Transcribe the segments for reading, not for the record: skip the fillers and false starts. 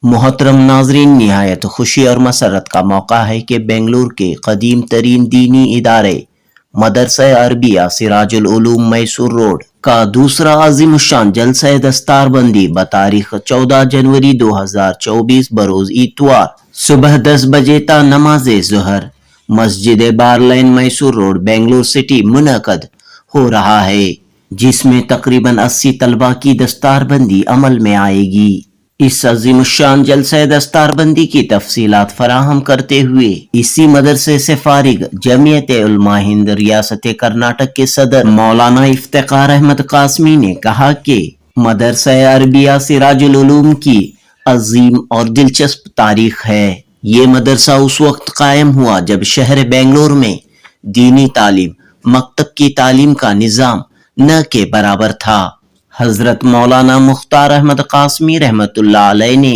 मोहतरम नाजरीन, निहायत खुशी और मसरत का मौका है कि बेंगलुरु के कदीम तरीन दीनी इदारे मदरसा अरबिया सिराजुल उलूम मैसूर रोड का दूसरा अजीमुशान जलसा दस्तारबंदी बतारीख 14 जनवरी 2024 बरोज इतवार सुबह 10 बजे ता नमाज ज़ोहर मस्जिद बारलाइन मैसूर रोड बेंगलुरु सिटी मुनक़द हो रहा है, जिसमें तकरीबन 80 तलबा की दस्तारबंदी अमल में आएगी। इस अजीमुशान जलसा दस्तारबंदी की तफसीलात फराहम करते हुए इसी मदरसे से फारिग जमीयत उलमा हिंद रियासत कर्नाटक के सदर मौलाना इफ्तिकार अहमद कासमी ने कहा कि मदरसा अरबिया सिराजुल उलूम की अजीम और दिलचस्प तारीख है। ये मदरसा उस वक्त कायम हुआ जब शहर बेंगलुरु में दीनी तालीम मकतब की तालीम का निज़ाम न के बराबर था। हजरत मौलाना मुख्तार अहमद कासमी रहमतुल्लाह अलैह ने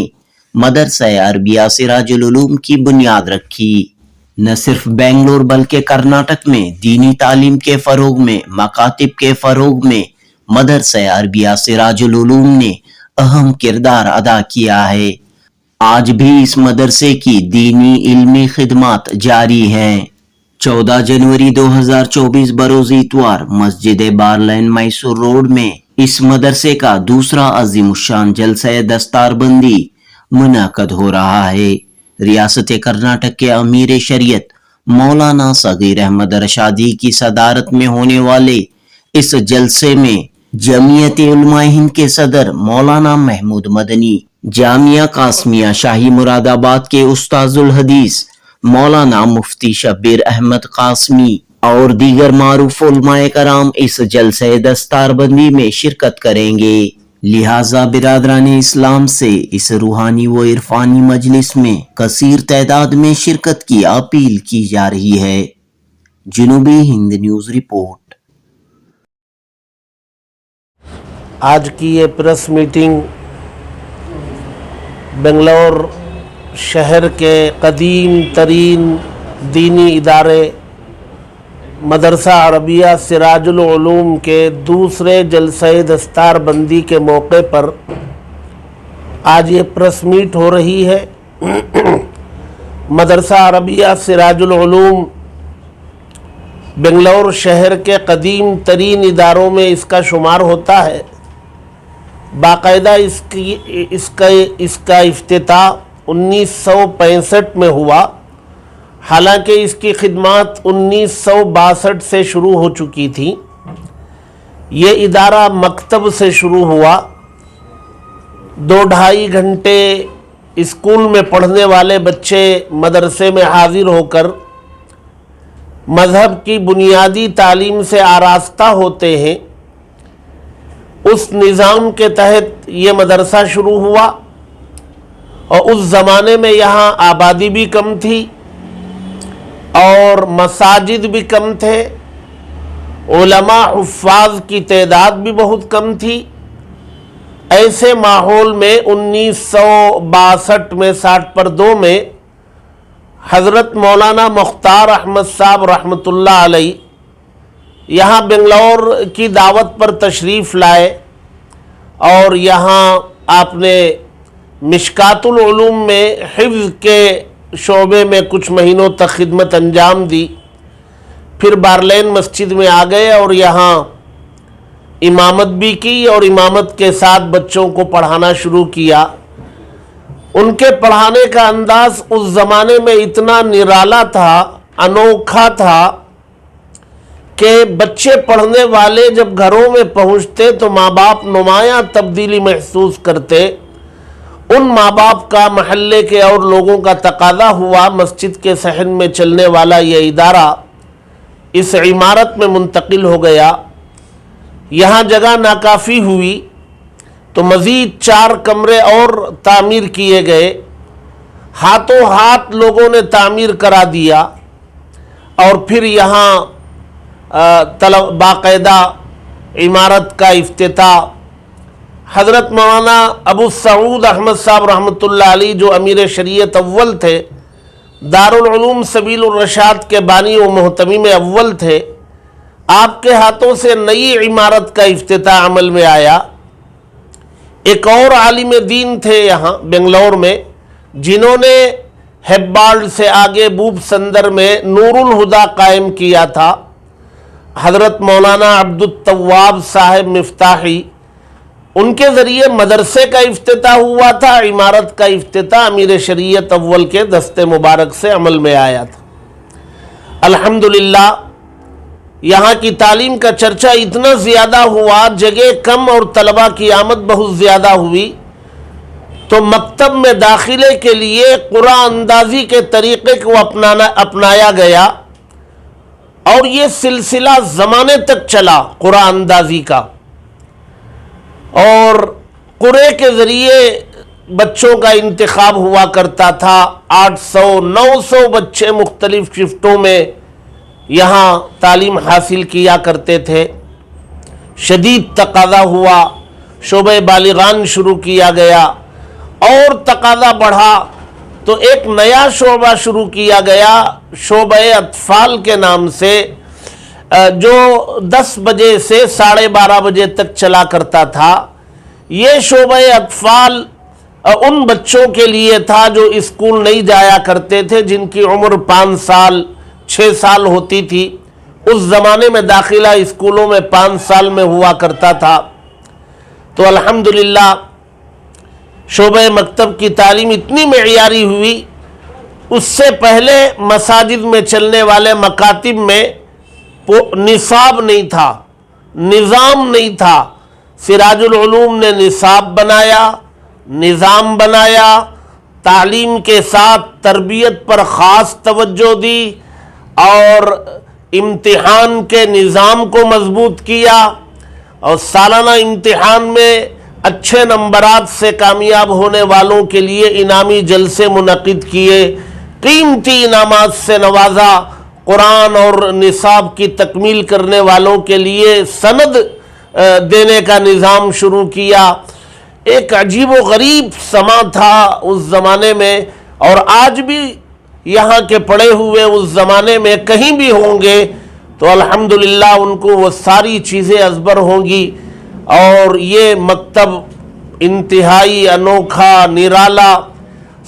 मदरसा अरबिया सिराजुल उलूम की बुनियाद रखी। न सिर्फ बेंगलुरु बल्कि कर्नाटक में दीनी तालीम के फरोग में, मकातिब के फरोग में मदरसा अरबिया सिराजुल उलूम ने अहम किरदार अदा किया है। आज भी इस मदरसे की दीनी इल्मी खिदमात जारी हैं। 14 जनवरी 2024 बरोज इतवार मस्जिद बारलाइन मैसूर रोड में इस मदरसे का दूसरा अजीमुशान जलसा दस्तारबंदी मुनक़द हो रहा है। रियासत कर्नाटक के अमीर शरीयत मौलाना सगीर अहमद रशादी की सदारत में होने वाले इस जलसे में जमीयत उलमा हिंद के सदर मौलाना महमूद मदनी, जामिया कासमिया शाही मुरादाबाद के उस्ताजुल हदीस मौलाना मुफ्ती शब्बीर अहमद कासमी और दीगर मारूफ उलमाए कराम इस जलसे दस्तारबंदी में शिरकत करेंगे। लिहाजा बिरादरान इस्लाम से इस रूहानी व इरफानी मजलिस में कसीर तादाद में शिरकत की अपील की जा रही है। जनूबी हिंद न्यूज रिपोर्ट। आज की ये प्रेस मीटिंग बेंगलुरु शहर के कदीम तरीन दीनी इदारे मदरसा अरबिया सिराजुल उलूम के दूसरे जलसे दस्तारबंदी के मौके पर आज ये प्रेस मीट हो रही है। मदरसा अरबिया सिराजुल उलूम बेंगलुरु शहर के कदीम तरीन इदारों में इसका शुमार होता है। बाकायदा इसका इफ्तिताह 1965 में हुआ, हालांकि इसकी खिदमत 1962 से शुरू हो चुकी थी। ये इदारा मकतब से शुरू हुआ। 2-2.5 घंटे स्कूल में पढ़ने वाले बच्चे मदरसे में हाजिर होकर मज़हब की बुनियादी तालीम से आरास्ता होते हैं। उस निज़ाम के तहत ये मदरसा शुरू हुआ और उस ज़माने में यहाँ आबादी भी कम थी और मसाजिद भी कम थे। उलमा हुफ़्फ़ाज़ की तादाद भी बहुत कम थी। ऐसे माहौल में 1962 में 60/2 में हज़रत मौलाना मुख्तार अहमद साहब रहमतुल्लाह अलैह यहाँ बेंगलुरु की दावत पर तशरीफ़ लाए और यहाँ आपने मिशकातुल उलूम में हिफ्ज़ के शोबे में कुछ महीनों तक खिदमत अंजाम दी। फिर बारलाइन मस्जिद में आ गए और यहाँ इमामत भी की और इमामत के साथ बच्चों को पढ़ाना शुरू किया। उनके पढ़ाने का अंदाज़ उस ज़माने में इतना निराला था, अनोखा था कि बच्चे पढ़ने वाले जब घरों में पहुंचते तो माँ बाप नुमायाँ तब्दीली महसूस करते। उन माँ बाप का महल्ले के और लोगों का तकाजा हुआ मस्जिद के सहन में चलने वाला ये इदारा इस इमारत में मुंतकिल हो गया। यहाँ जगह नाकाफ़ी हुई तो मज़ीद 4 कमरे और तामीर किए गए। हाथों हाथ लोगों ने तामीर करा दिया और फिर यहाँ बाकायदा इमारत का इफ्तिताह हज़रत मौलाना अबू सऊद अहमद साहब रहमतुल्लाह अलैह जो अमीर शरीयत अव्वल थे, दारुल उलूम सबीलुर रशाद के बानी व मोहतमीम अव्वल थे, आपके हाथों से नई इमारत का इफ्तिताह अमल में आया। ایک اور عالم دین تھے یہاں بنگلور میں، جنہوں نے ہیبالڈ سے آگے بوب سندر میں نور الہدا قائم کیا تھا، حضرت مولانا عبد التواب صاحب مفتاحی، ان کے ذریعے مدرسے کا افتتاح ہوا تھا، عمارت کا افتتاح امیر شریعت اول کے دست مبارک سے عمل میں آیا تھا۔ الحمدللہ یہاں کی تعلیم کا چرچا اتنا زیادہ ہوا، جگہ کم اور طلبہ کی آمد بہت زیادہ ہوئی، تو مکتب میں داخلے کے لیے قرآن اندازی کے طریقے کو اپنایا گیا، اور یہ سلسلہ زمانے تک چلا قرآن اندازی کا، اور قرے کے ذریعے بچوں کا انتخاب ہوا کرتا تھا۔ 800-900 بچے مختلف شفٹوں میں یہاں تعلیم حاصل کیا کرتے تھے۔ شدید تقاضا ہوا، شعبہ بالغان شروع کیا گیا، اور تقاضا بڑھا تو ایک نیا شعبہ شروع کیا گیا شعبہ اطفال کے نام سے، جو 10 بجے سے 12:30 بجے تک چلا کرتا تھا۔ یہ شعبہ اطفال ان بچوں کے لیے تھا جو اسکول نہیں جایا کرتے تھے، جن کی عمر 5 سال 6 سال ہوتی تھی۔ اس زمانے میں داخلہ اسکولوں میں 5 سال میں ہوا کرتا تھا۔ تو الحمدللہ شعبہ مکتب کی تعلیم اتنی معیاری ہوئی، اس سے پہلے مساجد میں چلنے والے مکاتب میں نصاب نہیں تھا، نظام نہیں تھا۔ سراج العلوم نے نصاب بنایا، نظام بنایا، تعلیم کے ساتھ تربیت پر خاص توجہ دی، اور امتحان کے نظام کو مضبوط کیا، اور سالانہ امتحان میں اچھے نمبرات سے کامیاب ہونے والوں کے لیے انعامی جلسے منعقد کیے، قیمتی انعامات سے نوازا، قرآن اور نصاب کی تکمیل کرنے والوں کے لیے سند دینے کا نظام شروع کیا۔ ایک عجیب و غریب سما تھا اس زمانے میں، اور آج بھی یہاں کے پڑھے ہوئے اس زمانے میں کہیں بھی ہوں گے تو الحمدللہ ان کو وہ ساری چیزیں ازبر ہوں گی۔ اور یہ مکتب انتہائی انوکھا، نرالا،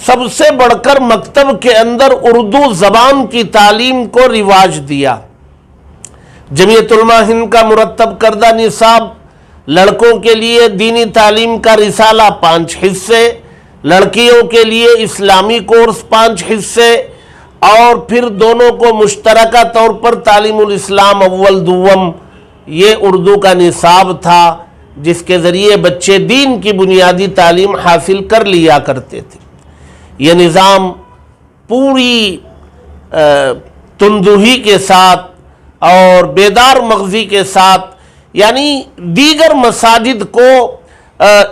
سب سے بڑھ کر مکتب کے اندر اردو زبان کی تعلیم کو رواج دیا۔ جمعیت علماء ہند کا مرتب کردہ نصاب، لڑکوں کے لیے دینی تعلیم کا رسالہ 5 حصے، لڑکیوں کے لیے اسلامی کورس 5 حصے، اور پھر دونوں کو مشترکہ طور پر تعلیم الاسلام اول دوم، یہ اردو کا نصاب تھا جس کے ذریعے بچے دین کی بنیادی تعلیم حاصل کر لیا کرتے تھے۔ یہ نظام پوری تندہی کے ساتھ اور بیدار مغزی کے ساتھ، یعنی دیگر مساجد کو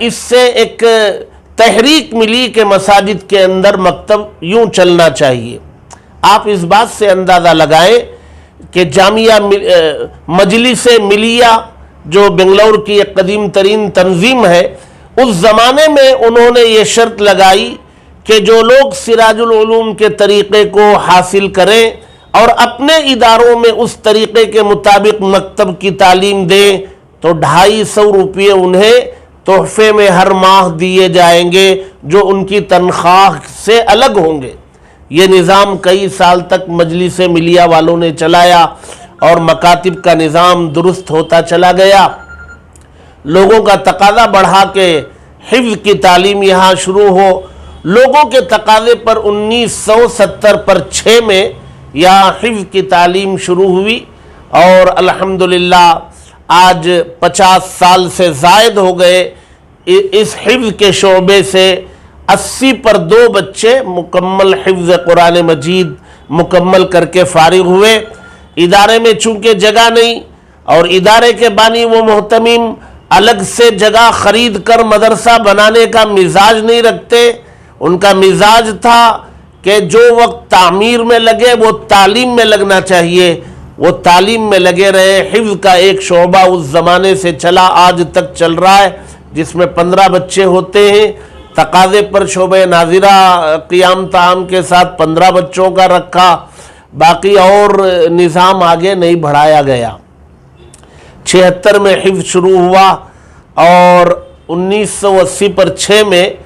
اس سے ایک تحریک ملی کہ مساجد کے اندر مکتب یوں چلنا چاہیے۔ آپ اس بات سے اندازہ لگائیں کہ جامعہ مجلس ملیہ جو بنگلور کی ایک قدیم ترین تنظیم ہے، اس زمانے میں انہوں نے یہ شرط لگائی کہ جو لوگ سراج العلوم کے طریقے کو حاصل کریں اور اپنے اداروں میں اس طریقے کے مطابق مکتب کی تعلیم دیں تو 250 روپے انہیں تحفے میں ہر ماہ دیے جائیں گے، جو ان کی تنخواہ سے الگ ہوں گے۔ یہ نظام کئی سال تک مجلس ملیہ والوں نے چلایا، اور مکاتب کا نظام درست ہوتا چلا گیا۔ لوگوں کا تقاضا بڑھا کہ حفظ کی تعلیم یہاں شروع ہو۔ لوگوں کے تقاضے پر 1970 میں یہاں حفظ کی تعلیم شروع ہوئی، اور الحمدللہ آج 50 سال سے زائد ہو گئے اس حفظ کے شعبے سے 80 پر 2 بچے مکمل حفظ قرآن مجید مکمل کر کے فارغ ہوئے۔ ادارے میں چونکہ جگہ نہیں، اور ادارے کے بانی وہ محتمم الگ سے جگہ خرید کر مدرسہ بنانے کا مزاج نہیں رکھتے، ان کا مزاج تھا کہ جو وقت تعمیر میں لگے وہ تعلیم میں لگنا چاہیے، وہ تعلیم میں لگے رہے۔ حفظ کا ایک شعبہ اس زمانے سے چلا، آج تک چل رہا ہے، جس میں 15 بچے ہوتے ہیں۔ تقاضے پر شعبہ ناظرہ قیام طعام کے ساتھ 15 بچوں کا رکھا، باقی اور نظام آگے نہیں بڑھایا گیا۔ 76 میں حفظ شروع ہوا، اور 1980 पर 6 में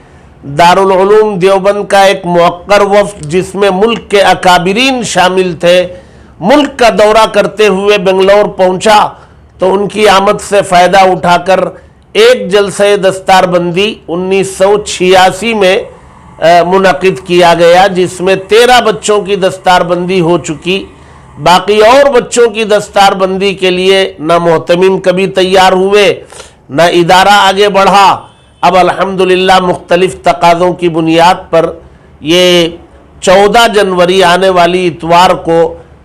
दारुल उलूम देवबंद का एक मुअक्कर वफ्द जिसमें मुल्क के अकाबिरीन शामिल थे, मुल्क का दौरा करते हुए बेंगलोर पहुंचा तो उनकी आमद से फ़ायदा उठाकर एक जलसे दस्तारबंदी 1986 में मुनक़िद किया गया, जिसमें 13 बच्चों की दस्तारबंदी हो चुकी। बाकी और बच्चों की दस्तारबंदी के लिए न मोहतमिम कभी तैयार हुए, न इदारा आगे बढ़ा। अब अल्हम्दुलिल्लाह मुख्तलिफ तकाज़ों की बुनियाद पर ये 14 जनवरी आने वाली इतवार को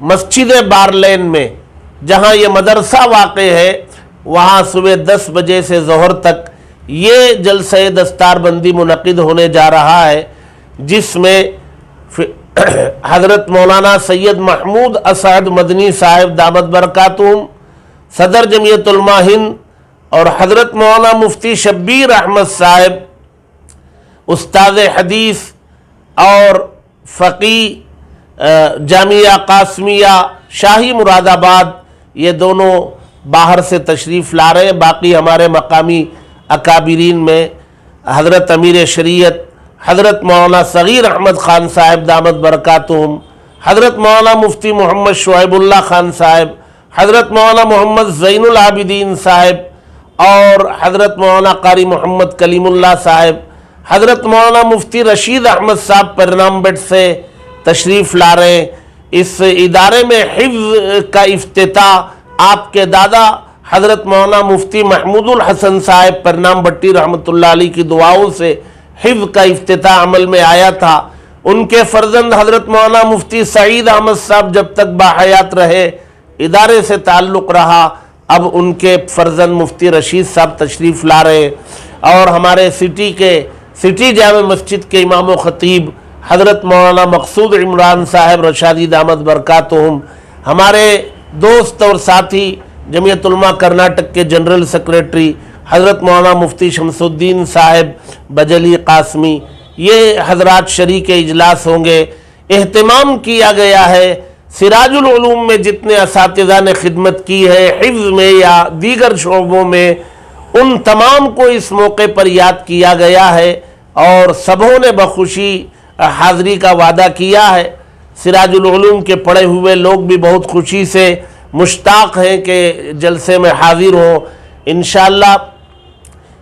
मस्जिद बारलेन में, जहाँ ये मदरसा वाक़े है, वहाँ सुबह 10 बजे से ज़ोहर तक ये जलसे दस्तारबंदी मुनक़िद होने जा रहा है, जिसमें हज़रत मौलाना सैयद महमूद असद मदनी साहिब दामत बरकातुहुम, सदर जमीयत उलमा हिंद और हज़रत मौलाना मुफ्ती शब्बीर अहमद साहिब, उस्ताद हदीस और फ़क़ी जामिया कासमिया शाही मुरादाबाद, ये दोनों बाहर से तशरीफ़ ला रहे हैं। बाकी हमारे मकामी अकाबिरीन में हज़रत अमीर शरीयत हज़रत मौलाना सग़ीर अहमद ख़ान साहिब दामत बरकातुहुम, हज़रत मौलाना मुफ्ती मोहम्मद शुएबुल्लाह ख़ान साहिब, हज़रत मौलाना मोहम्मद ज़ैनुल आबिदीन साहिब और हज़रत मौलाना कारी मोहम्मद कलीमुल्लाह साहिब, हज़रत मौलाना मुफ्ती रशीद अहमद साहब परनामबेट से तशरीफ़ ला रहे हैं। इस इदारे में हिफ्ज़ का इफ्तिताह आपके दादा हज़रत मौलाना मुफ्ती महमूदुल हसन साहिब परनाम भट्टी रहमतुल्लाह अलैह की दुआओं से हिफ्ज़ का इफ्तिताह अमल में आया था। उनके फ़र्जंद हज़रत मौलाना मुफ्ती सईद अहमद साहब जब तक बाहयात रहे, इदारे से ताल्लुक़ रहा। अब उनके फ़र्जंद मुफ्ती रशीद साहब तशरीफ़ ला रहे और हमारे सिटी जामे मस्जिद के इमाम व ख़तीब हज़रत मौलाना मक़सूद इमरान साहब रशादी दामत बरकातुहुम, हमारे दोस्त और साथी जमीयत उलमा कर्नाटक के जनरल सेक्रेटरी हज़रत मौलाना मुफ्ती शमसुद्दीन साहब बजली कासमी, ये हज़रात शरीक इजलास होंगे। एहतमाम किया गया है सिराजुल उलूम में जितने असातिज़ा ने खिदमत की है हिफ्ज़ में या दीगर शोबों में, उन तमाम को इस मौके पर याद किया गया है और सबों ने बखुशी हाज़री का वादा किया है। सिराजुल उलूम के पढ़े हुए लोग भी बहुत खुशी से मुश्ताक हैं कि जलसे में हाजिर हों। इंशाअल्लाह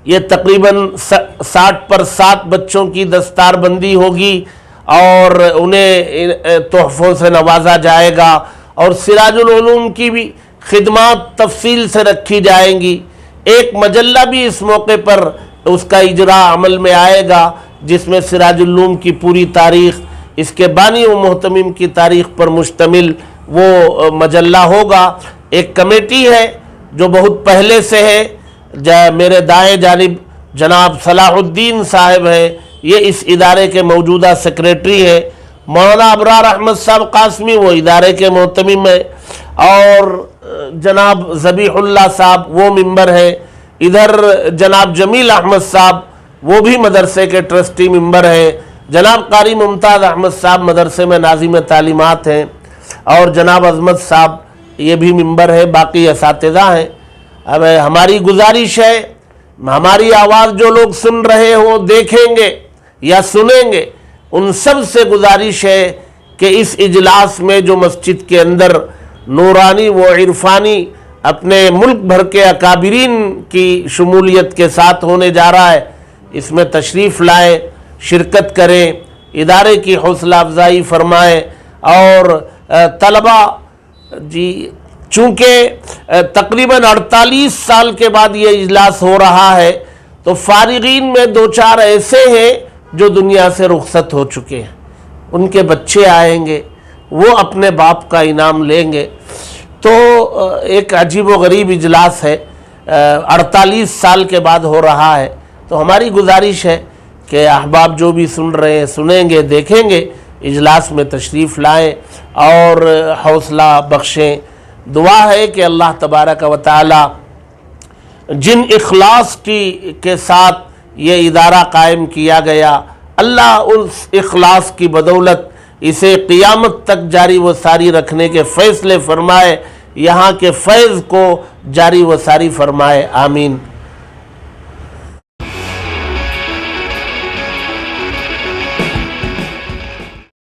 ये तकरीबन 60 पर 7 बच्चों की दस्तारबंदी होगी और उन्हें तोहफ़ों से नवाजा जाएगा और सिराजुल उलूम की भी खिदमात तफसील से रखी जाएंगी। एक मजल्ला भी इस मौके पर उसका इजरा अमल में आएगा, जिसमें सिराजुल उलूम की पूरी तारीख़, इसके बानी व मोहतमिम की तारीख़ पर मुश्तमिल वो मजल्ला होगा। एक कमेटी है जो बहुत पहले से है, मेरे दाएं जानिब जनाब सलाहुद्दीन साहब हैं, ये इस इदारे के मौजूदा सेक्रेटरी हैं। मौलाना अबरार अहमद साहब कासमी वो इदारे के मोहतमिम हैं और जनाब ज़बीहुल्लाह साहब वो मेंबर हैं। इधर जनाब जमील अहमद साहब वो भी मदरसे के ट्रस्टी मेंबर हैं। जनाब कारी मुमताज़ अहमद साहब मदरसे में नाज़िम तालीमात हैं और जनाब अज़मत साहब ये भी मेंबर है। बाकी असातिज़ा हैं। अब हमारी गुजारिश है, हमारी आवाज़ जो लोग सुन रहे हो, देखेंगे या सुनेंगे, उन सब से गुजारिश है कि इस इजलास में जो मस्जिद के अंदर नूरानी व इरफानी अपने मुल्क भर के अकाबिरीन की शमूलियत के साथ होने जा रहा है, इसमें तशरीफ़ लाएँ, शिरकत करें, इदारे की हौसला अफजाई फरमाएँ और तलबा जी, चूँकि तकरीबन 48 साल के बाद ये इजलास हो रहा है, तो फारिगीन में 2-4 ऐसे हैं जो दुनिया से रुखसत हो चुके हैं, उनके बच्चे आएंगे, वो अपने बाप का इनाम लेंगे। तो एक अजीब व गरीब इजलास है, 48 साल के बाद हो रहा है। तो हमारी गुजारिश है कि अहबाब जो भी सुन रहे हैं, सुनेंगे, देखेंगे, इजलास में तशरीफ़ लाएँ और हौसला बख्शें। दुआ है कि अल्लाह तबारक व तआला जिन इखलास के साथ ये इदारा कायम किया गया, अल्लाह उस इखलास की बदौलत इसे क़ियामत तक जारी व सारी रखने के फ़ैसले फ़रमाए, यहाँ के फैज़ को जारी व सारी फ़रमाए। आमीन।